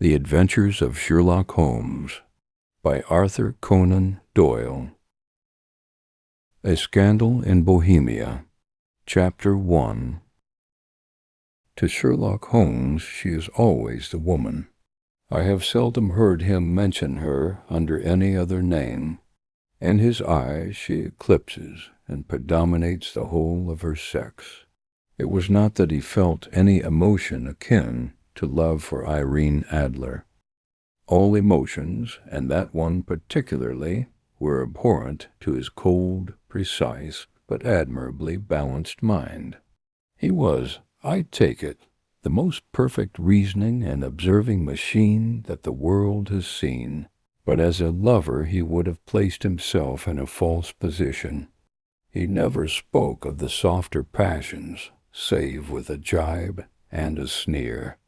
The Adventures of Sherlock Holmes by Arthur Conan Doyle. A Scandal in Bohemia, Chapter 1. To Sherlock Holmes she is always the woman. I have seldom heard him mention her under any other name. In his eyes she eclipses and predominates the whole of her sex. It was not that he felt any emotion akin to love for Irene Adler. All emotions, and that one particularly, were abhorrent to his cold, precise, but admirably balanced mind. He was, I take it, the most perfect reasoning and observing machine that the world has seen, but as a lover he would have placed himself in a false position. He never spoke of the softer passions, save with a jibe and a sneer.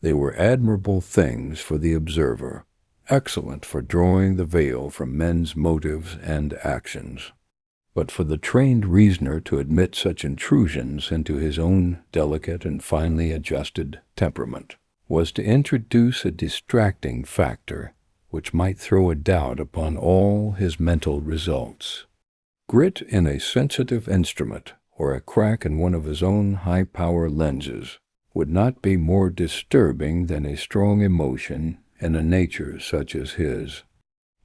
They were admirable things for the observer, excellent for drawing the veil from men's motives and actions. But for the trained reasoner to admit such intrusions into his own delicate and finely adjusted temperament was to introduce a distracting factor which might throw a doubt upon all his mental results. Grit in a sensitive instrument, or a crack in one of his own high-power lenses, would not be more disturbing than a strong emotion in a nature such as his.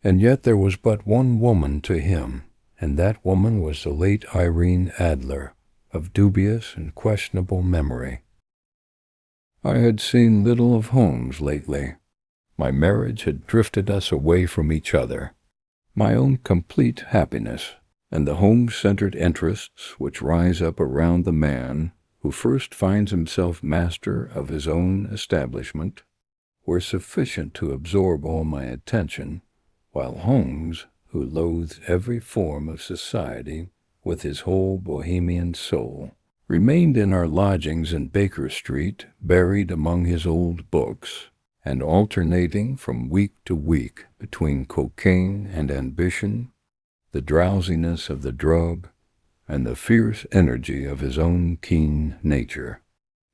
And yet there was but one woman to him, and that woman was the late Irene Adler, of dubious and questionable memory. I had seen little of Holmes lately. My marriage had drifted us away from each other. My own complete happiness, and the home-centered interests which rise up around the man who first finds himself master of his own establishment, were sufficient to absorb all my attention, while Holmes, who loathed every form of society with his whole Bohemian soul, remained in our lodgings in Baker Street, buried among his old books, and alternating from week to week between cocaine and ambition, the drowsiness of the drug, and the fierce energy of his own keen nature.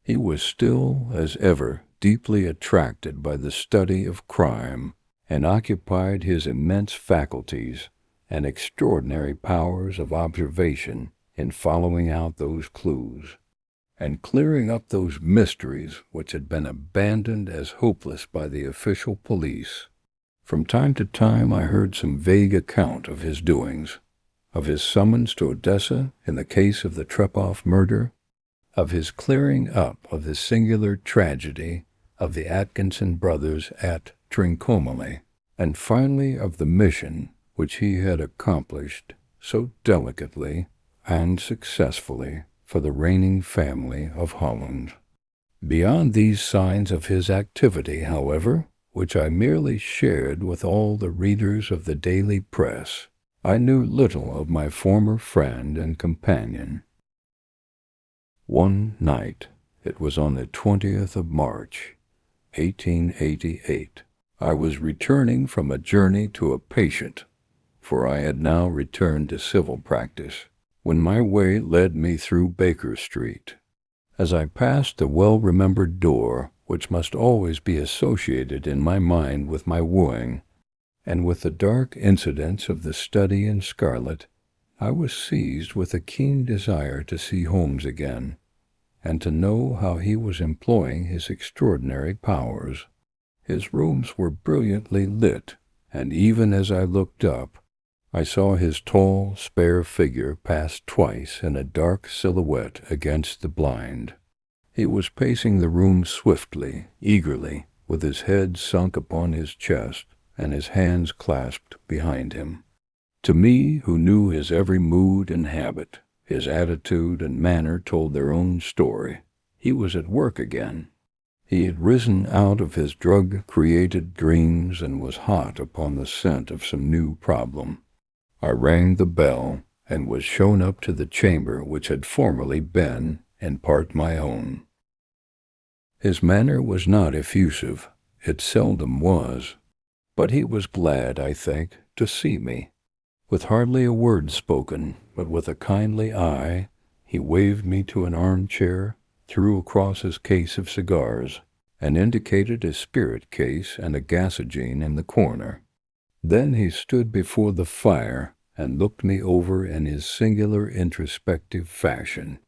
He was still, as ever, deeply attracted by the study of crime, and occupied his immense faculties and extraordinary powers of observation in following out those clues, and clearing up those mysteries which had been abandoned as hopeless by the official police. From time to time I heard some vague account of his doings, of his summons to Odessa in the case of the Trepoff murder, of his clearing up of the singular tragedy of the Atkinson brothers at Trincomalee, and finally of the mission which he had accomplished so delicately and successfully for the reigning family of Holland. Beyond these signs of his activity, however, which I merely shared with all the readers of the daily press, I knew little of my former friend and companion. One night, it was on the 20th of March, 1888, I was returning from a journey to a patient, for I had now returned to civil practice, when my way led me through Baker Street. As I passed the well-remembered door, which must always be associated in my mind with my wooing, and with the dark incidents of the study in scarlet, I was seized with a keen desire to see Holmes again, and to know how he was employing his extraordinary powers. His rooms were brilliantly lit, and even as I looked up, I saw his tall, spare figure pass twice in a dark silhouette against the blind. He was pacing the room swiftly, eagerly, with his head sunk upon his chest, and his hands clasped behind him. To me, who knew his every mood and habit, his attitude and manner told their own story. He was at work again. He had risen out of his drug-created dreams and was hot upon the scent of some new problem. I rang the bell, and was shown up to the chamber which had formerly been, in part, my own. His manner was not effusive. It seldom was. But he was glad, I think, to see me. With hardly a word spoken, but with a kindly eye, he waved me to an armchair, threw across his case of cigars, and indicated a spirit case and a gasogene in the corner. Then he stood before the fire and looked me over in his singular introspective fashion.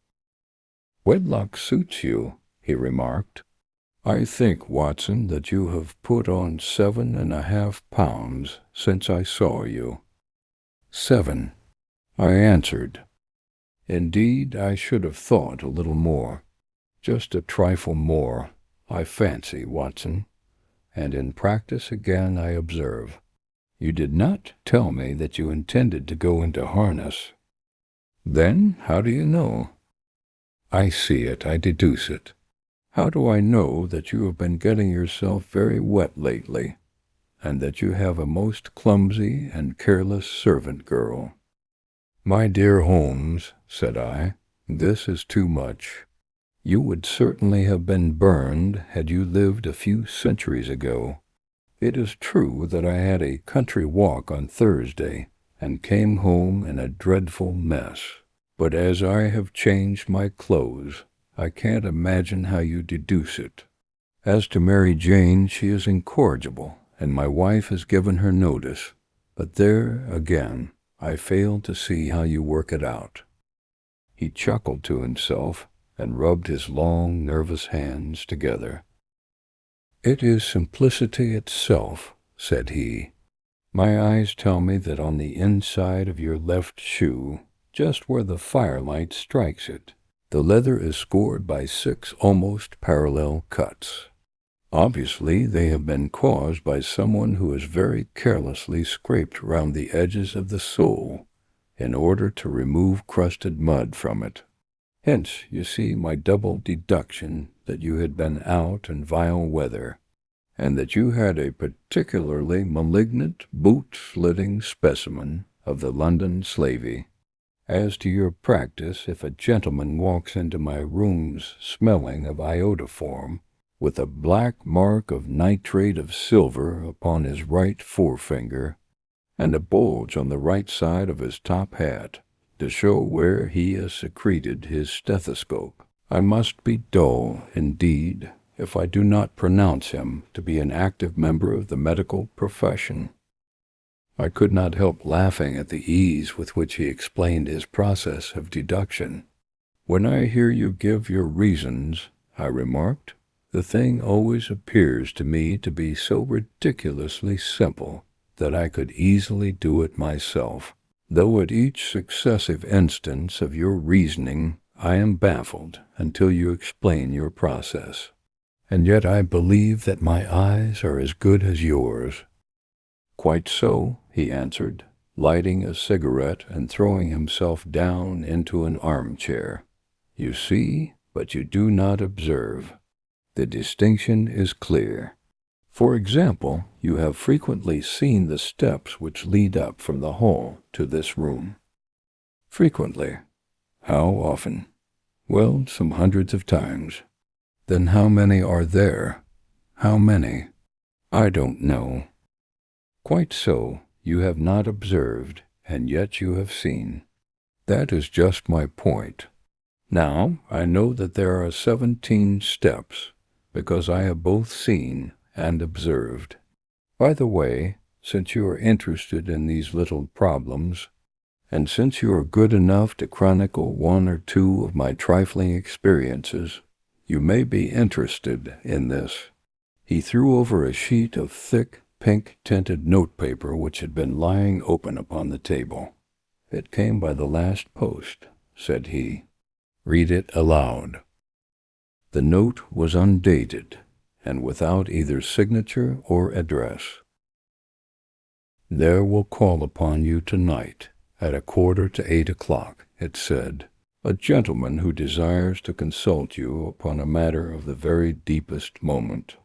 "Wedlock suits you," he remarked. "I think, Watson, that you have put on 7.5 pounds since I saw you." 7, I answered. "Indeed, I should have thought a little more. Just a trifle more, I fancy, Watson. And in practice again I observe. You did not tell me that you intended to go into harness." "Then how do you know?" "I see it, I deduce it. How do I know that you have been getting yourself very wet lately, and that you have a most clumsy and careless servant girl?" "My dear Holmes," said I, "this is too much. You would certainly have been burned had you lived a few centuries ago. It is true that I had a country walk on Thursday, and came home in a dreadful mess. But as I have changed my clothes, I can't imagine how you deduce it. As to Mary Jane, she is incorrigible, and my wife has given her notice. But there, again, I fail to see how you work it out." He chuckled to himself and rubbed his long, nervous hands together. "It is simplicity itself," said he. "My eyes tell me that on the inside of your left shoe, just where the firelight strikes it, the leather is scored by 6 almost parallel cuts. Obviously, they have been caused by someone who has very carelessly scraped round the edges of the sole in order to remove crusted mud from it. Hence, you see my double deduction that you had been out in vile weather, and that you had a particularly malignant boot-slitting specimen of the London slavey. As to your practice, if a gentleman walks into my rooms smelling of iodoform, with a black mark of nitrate of silver upon his right forefinger, and a bulge on the right side of his top hat, to show where he has secreted his stethoscope, I must be dull, indeed, if I do not pronounce him to be an active member of the medical profession." I could not help laughing at the ease with which he explained his process of deduction. "When I hear you give your reasons," I remarked, "the thing always appears to me to be so ridiculously simple that I could easily do it myself, though at each successive instance of your reasoning I am baffled until you explain your process. And yet I believe that my eyes are as good as yours." "Quite so," he answered, lighting a cigarette and throwing himself down into an armchair. "You see, but you do not observe. The distinction is clear. For example, you have frequently seen the steps which lead up from the hall to this room." "Frequently." "How often?" "Well, some hundreds of times." "Then how many are there?" "How many?" "I don't know." "Quite so. You have not observed, and yet you have seen. That is just my point. Now, I know that there are 17 steps, because I have both seen and observed. By the way, since you are interested in these little problems, and since you are good enough to chronicle 1 or 2 of my trifling experiences, you may be interested in this." He threw over a sheet of thick, pink-tinted notepaper which had been lying open upon the table. "It came by the last post," said he. "Read it aloud." The note was undated, and without either signature or address. "There will call upon you tonight at 7:45 o'clock, it said, "a gentleman who desires to consult you upon a matter of the very deepest moment.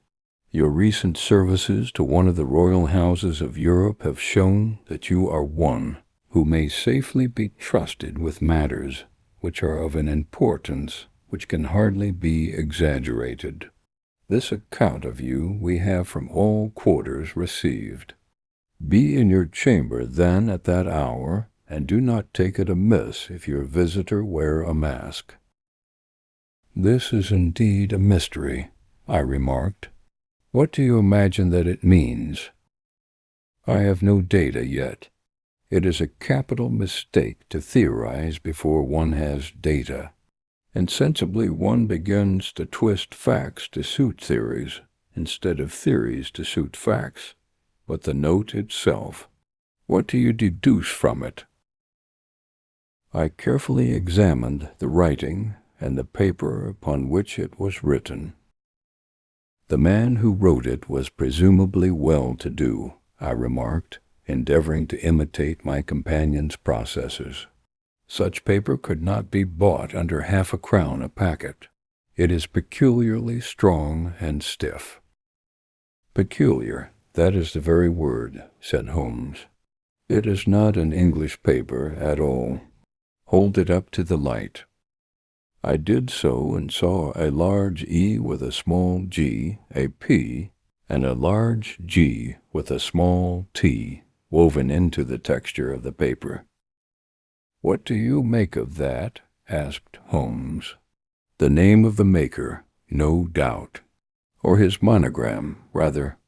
Your recent services to one of the royal houses of Europe have shown that you are one who may safely be trusted with matters which are of an importance which can hardly be exaggerated. This account of you we have from all quarters received. Be in your chamber then at that hour, and do not take it amiss if your visitor wear a mask." This is indeed a mystery, I remarked. What do you imagine that it means? I have no data yet. It is a capital mistake to theorize before one has data. Insensibly one begins to twist facts to suit theories, instead of theories to suit facts. But the note itself, what do you deduce from it? I carefully examined the writing and the paper upon which it was written. The man who wrote it was presumably well-to-do, I remarked, endeavoring to imitate my companion's processes. Such paper could not be bought under half-a-crown a packet. It is peculiarly strong and stiff. Peculiar, that is the very word, said Holmes. It is not an English paper at all. Hold it up to the light. I did so and saw a large E with a small g, a P, and a large G with a small t woven into the texture of the paper. What do you make of that? Asked Holmes. The name of the maker, no doubt. Or his monogram, rather.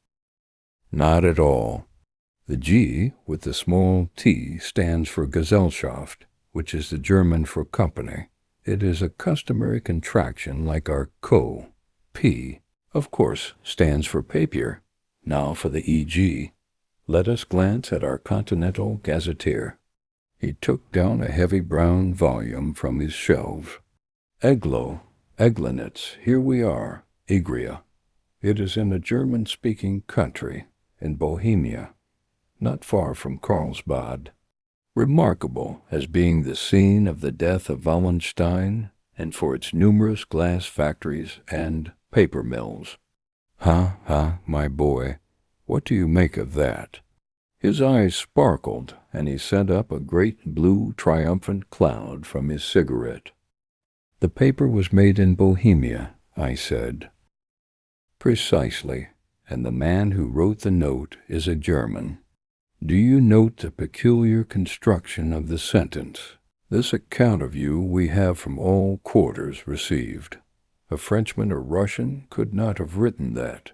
Not at all. The G with the small t stands for Gesellschaft, which is the German for company. It is a customary contraction like our co. P, of course, stands for papier. Now for the E.G. Let us glance at our Continental Gazetteer. He took down a heavy brown volume from his shelves. Eglinitz, here we are, Igria. It is in a German-speaking country, in Bohemia, not far from Carlsbad. Remarkable as being the scene of the death of Wallenstein and for its numerous glass factories and paper mills. Ha, my boy, what do you make of that? His eyes sparkled, and he sent up a great blue triumphant cloud from his cigarette. The paper was made in Bohemia, I said. Precisely, and the man who wrote the note is a German. Do you note the peculiar construction of the sentence? This account of you we have from all quarters received. A Frenchman or Russian could not have written that.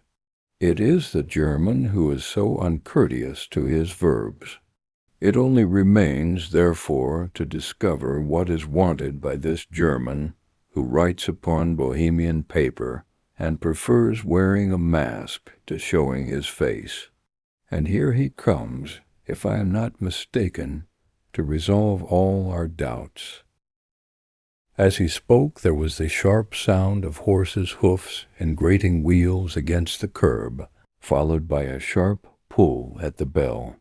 It is the German who is so uncourteous to his verbs. It only remains, therefore, to discover what is wanted by this German who writes upon Bohemian paper and prefers wearing a mask to showing his face. And here he comes, if I am not mistaken, to resolve all our doubts. As he spoke, there was the sharp sound of horses' hoofs and grating wheels against the curb, followed by a sharp pull at the bell.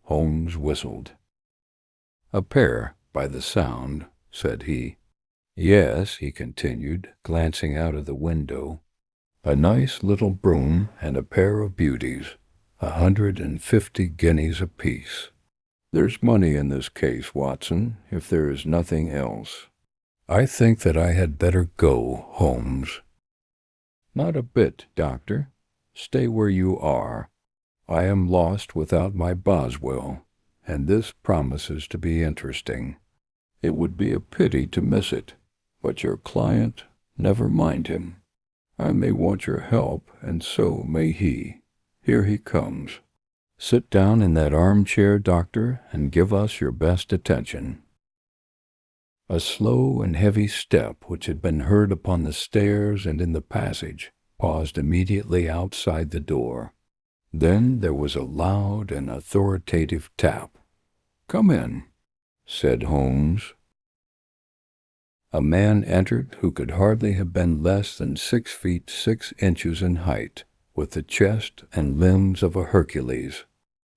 Holmes whistled. A pair, by the sound, said he. Yes, he continued, glancing out of the window. A nice little brougham and a pair of beauties, 150 guineas apiece. There's money in this case, Watson, if there is nothing else. I think that I had better go, Holmes. Not a bit, Doctor. Stay where you are. I am lost without my Boswell, and this promises to be interesting. It would be a pity to miss it, but your client, never mind him. I may want your help, and so may he. Here he comes. Sit down in that armchair, Doctor, and give us your best attention. A slow and heavy step, which had been heard upon the stairs and in the passage, paused immediately outside the door. Then there was a loud and authoritative tap. Come in, said Holmes. A man entered who could hardly have been less than 6 feet 6 inches in height, with the chest and limbs of a Hercules.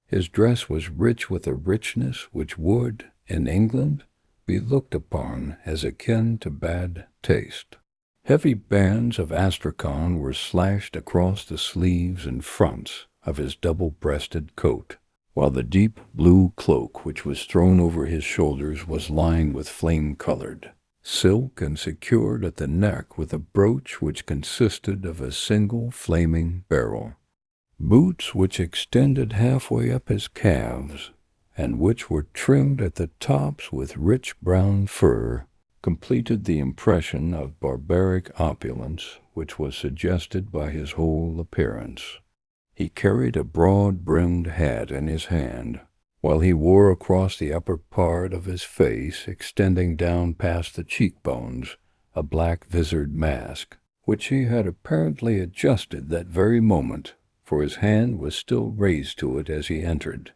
His dress was rich with a richness which would, in England, be looked upon as akin to bad taste. Heavy bands of astrakhan were slashed across the sleeves and fronts of his double-breasted coat, while the deep blue cloak which was thrown over his shoulders was lined with flame-colored silk and secured at the neck with a brooch which consisted of a single flaming beryl. Boots which extended halfway up his calves, and which were trimmed at the tops with rich brown fur, completed the impression of barbaric opulence which was suggested by his whole appearance. He carried a broad-brimmed hat in his hand, while he wore across the upper part of his face, extending down past the cheekbones, a black visored mask, which he had apparently adjusted that very moment, for his hand was still raised to it as he entered.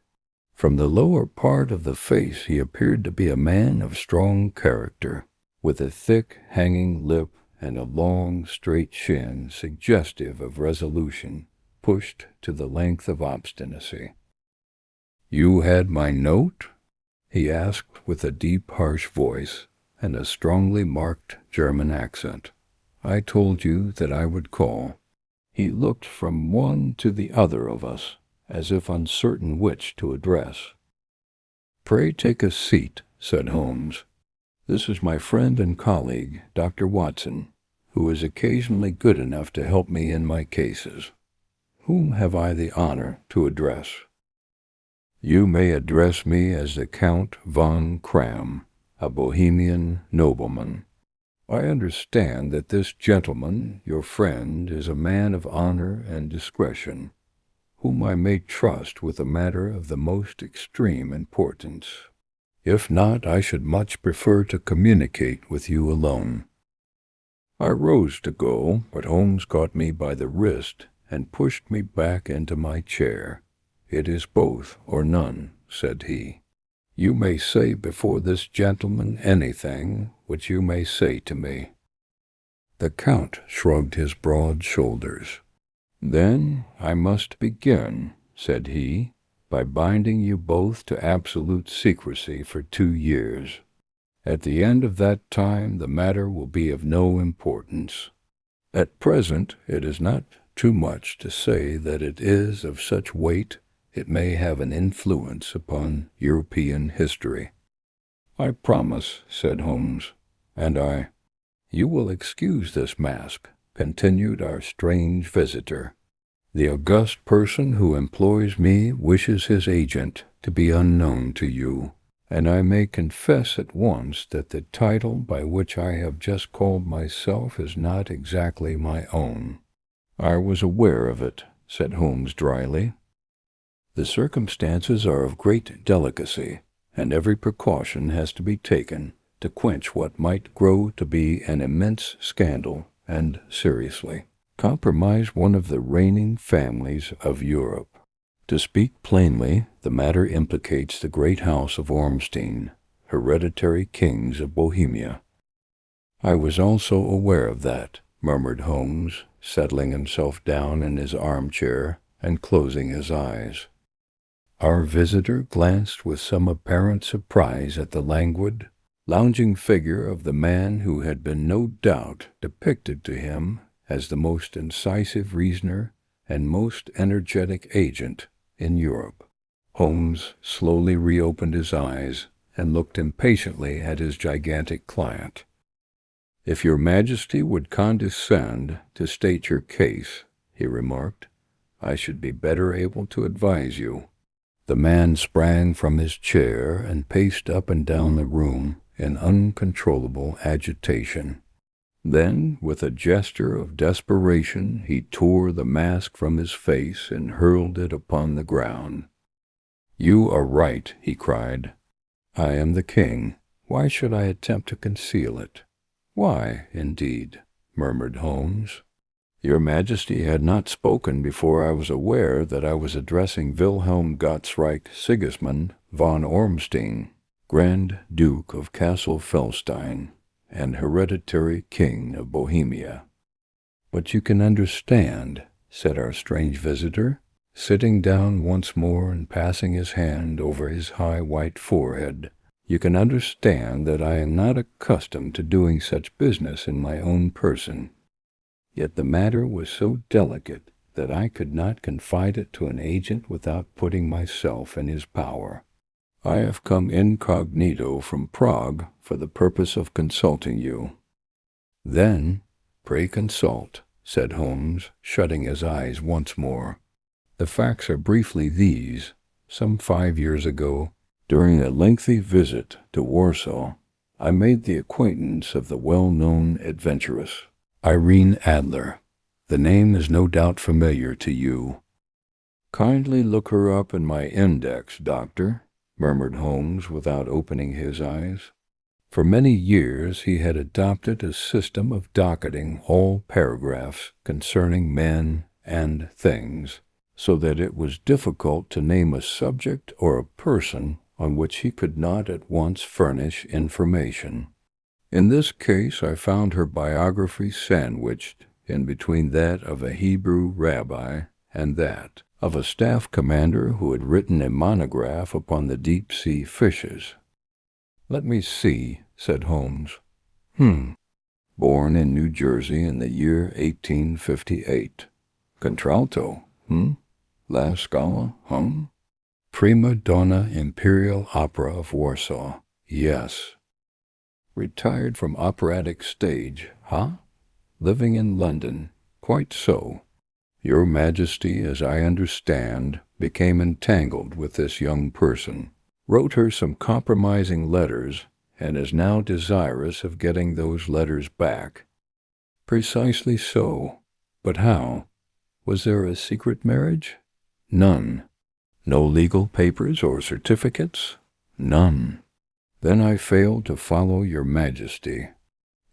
From the lower part of the face he appeared to be a man of strong character, with a thick, hanging lip and a long, straight chin suggestive of resolution, pushed to the length of obstinacy. "You had my note?" he asked with a deep, harsh voice and a strongly marked German accent. "I told you that I would call." He looked from one to the other of us, as if uncertain which to address. "Pray take a seat," said Holmes. "This is my friend and colleague, Dr. Watson, who is occasionally good enough to help me in my cases. Whom have I the honor to address?" "You may address me as the Count von Kram, a Bohemian nobleman. I understand that this gentleman, your friend, is a man of honor and discretion, whom I may trust with a matter of the most extreme importance. If not, I should much prefer to communicate with you alone." I rose to go, but Holmes caught me by the wrist and pushed me back into my chair. "It is both or none," said he. "You may say before this gentleman anything which you may say to me." The Count shrugged his broad shoulders. "Then I must begin," said he, "by binding you both to absolute secrecy for 2 years. At the end of that time the matter will be of no importance. At present it is not too much to say that it is of such weight it may have an influence upon European history." "I promise," said Holmes, "and you will excuse this mask," continued our strange visitor. "The august person who employs me wishes his agent to be unknown to you, and I may confess at once that the title by which I have just called myself is not exactly my own." "I was aware of it," said Holmes dryly. "The circumstances are of great delicacy, and every precaution has to be taken to quench what might grow to be an immense scandal and seriously compromise one of the reigning families of Europe. To speak plainly, the matter implicates the great house of Ormstein, hereditary kings of Bohemia." "I was also aware of that," murmured Holmes, settling himself down in his armchair and closing his eyes. Our visitor glanced with some apparent surprise at the languid, lounging figure of the man who had been no doubt depicted to him as the most incisive reasoner and most energetic agent in Europe. Holmes slowly reopened his eyes and looked impatiently at his gigantic client. "If your Majesty would condescend to state your case," he remarked, "I should be better able to advise you." The man sprang from his chair and paced up and down the room in uncontrollable agitation. Then, with a gesture of desperation, he tore the mask from his face and hurled it upon the ground. "You are right," he cried. "I am the king. Why should I attempt to conceal it?" "Why, indeed?" murmured Holmes. "Your Majesty had not spoken before I was aware that I was addressing Wilhelm Gottsreich Sigismund von Ormstein, Grand Duke of Castle Felstein, and hereditary King of Bohemia." "But you can understand," said our strange visitor, sitting down once more and passing his hand over his high white forehead, "you can understand that I am not accustomed to doing such business in my own person. Yet the matter was so delicate that I could not confide it to an agent without putting myself in his power. I have come incognito from Prague for the purpose of consulting you." "Then, pray consult," said Holmes, shutting his eyes once more. "The facts are briefly these. Some 5 years ago, during a lengthy visit to Warsaw, I made the acquaintance of the well-known adventuress, Irene Adler. The name is no doubt familiar to you. Kindly look her up in my index, Doctor, murmured Holmes without opening his eyes. For many years he had adopted a system of docketing all paragraphs concerning men and things, so that it was difficult to name a subject or a person on which he could not at once furnish information. In this case I found her biography sandwiched in between that of a Hebrew rabbi and that of a staff commander who had written a monograph upon the deep-sea fishes. "Let me see," said Holmes. Born in New Jersey in the year 1858. Contralto, La Scala, Prima Donna Imperial Opera of Warsaw, yes. Retired from operatic stage, Living in London, quite so. Your Majesty, as I understand, became entangled with this young person, wrote her some compromising letters, and is now desirous of getting those letters back. Precisely so. But how? Was there a secret marriage? None. No legal papers or certificates? None. Then I fail to follow your Majesty.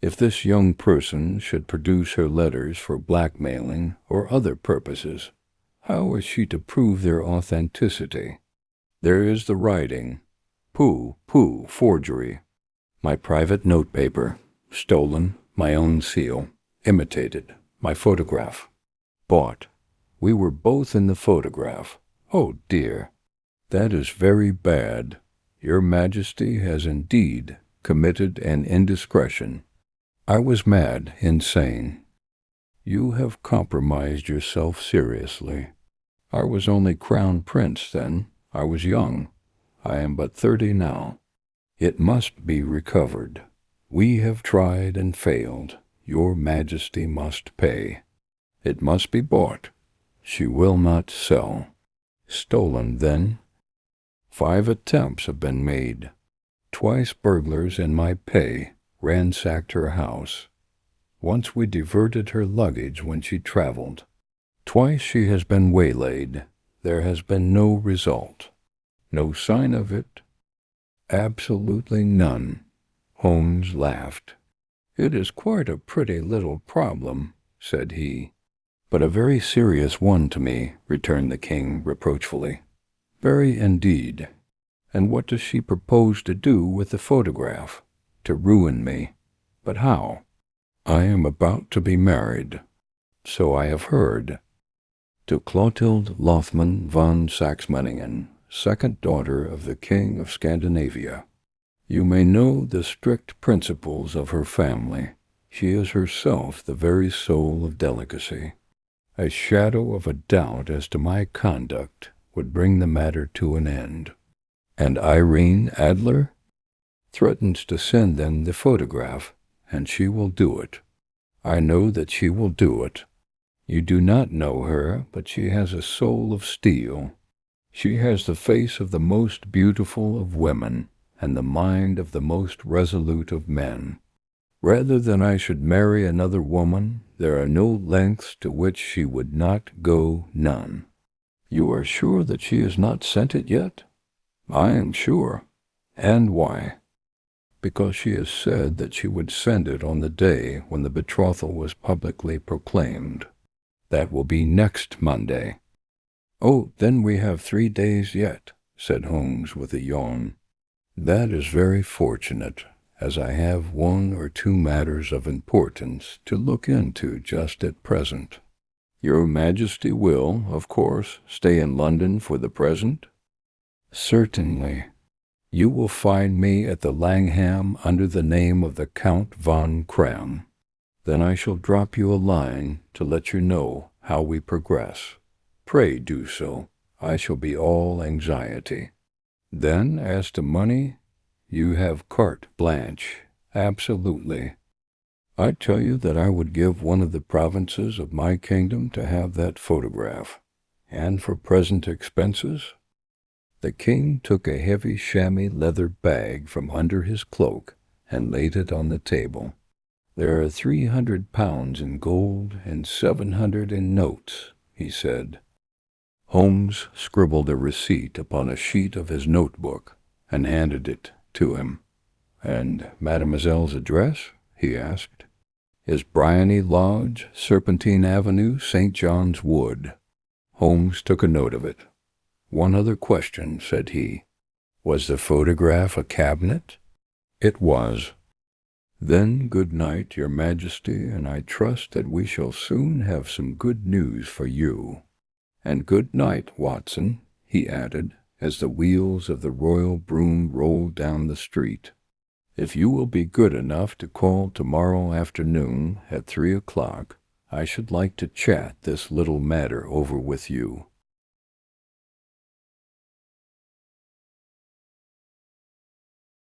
If this young person should produce her letters for blackmailing or other purposes, how is she to prove their authenticity? There is the writing. Pooh, forgery. My private notepaper, stolen, my own seal, imitated, my photograph, bought. We were both in the photograph. Oh, dear. That is very bad. Your Majesty has indeed committed an indiscretion. I was mad, insane. You have compromised yourself seriously. I was only Crown Prince then. I was young. I am but 30 now. It must be recovered. We have tried and failed. Your Majesty must pay. It must be bought. She will not sell. Stolen, then? 5 attempts have been made. Twice burglars in my pay ransacked her house. Once we diverted her luggage when she traveled. Twice she has been waylaid. There has been no result. No sign of it. Absolutely none. Holmes laughed. It is quite a pretty little problem, said he. But a very serious one to me, returned the king reproachfully. Very indeed. And what does she propose to do with the photograph? To ruin me. But how? I am about to be married. So I have heard. To Clotilde Lothman von Saxe-Meiningen, second daughter of the King of Scandinavia. You may know the strict principles of her family. She is herself the very soul of delicacy. A shadow of a doubt as to my conduct would bring the matter to an end. And Irene Adler threatens to send them the photograph, and she will do it. I know that she will do it. You do not know her, but she has a soul of steel. She has the face of the most beautiful of women, and the mind of the most resolute of men. Rather than I should marry another woman, there are no lengths to which she would not go, none. You are sure that she has not sent it yet? I am sure. And why? Because she has said that she would send it on the day when the betrothal was publicly proclaimed. That will be next Monday. Oh, then we have 3 days yet, said Holmes with a yawn. That is very fortunate, as I have 1 or 2 matters of importance to look into just at present. Your Majesty will, of course, stay in London for the present? Certainly. You will find me at the Langham under the name of the Count von Kram. Then I shall drop you a line to let you know how we progress. Pray do so. I shall be all anxiety. Then, as to money, you have carte blanche. Absolutely. I tell you that I would give one of the provinces of my kingdom to have that photograph. And for present expenses? The king took a heavy chamois leather bag from under his cloak and laid it on the table. "There are 300 pounds in gold and 700 in notes," he said. Holmes scribbled a receipt upon a sheet of his notebook and handed it to him. "And mademoiselle's address?" he asked. "Is Briony Lodge, Serpentine Avenue, St. John's Wood." Holmes took a note of it. "One other question," said he. "Was the photograph a cabinet?" "It was." "Then good night, your Majesty, and I trust that we shall soon have some good news for you. And good night, Watson," he added, as the wheels of the royal brougham rolled down the street. "If you will be good enough to call tomorrow afternoon at 3 o'clock, I should like to chat this little matter over with you."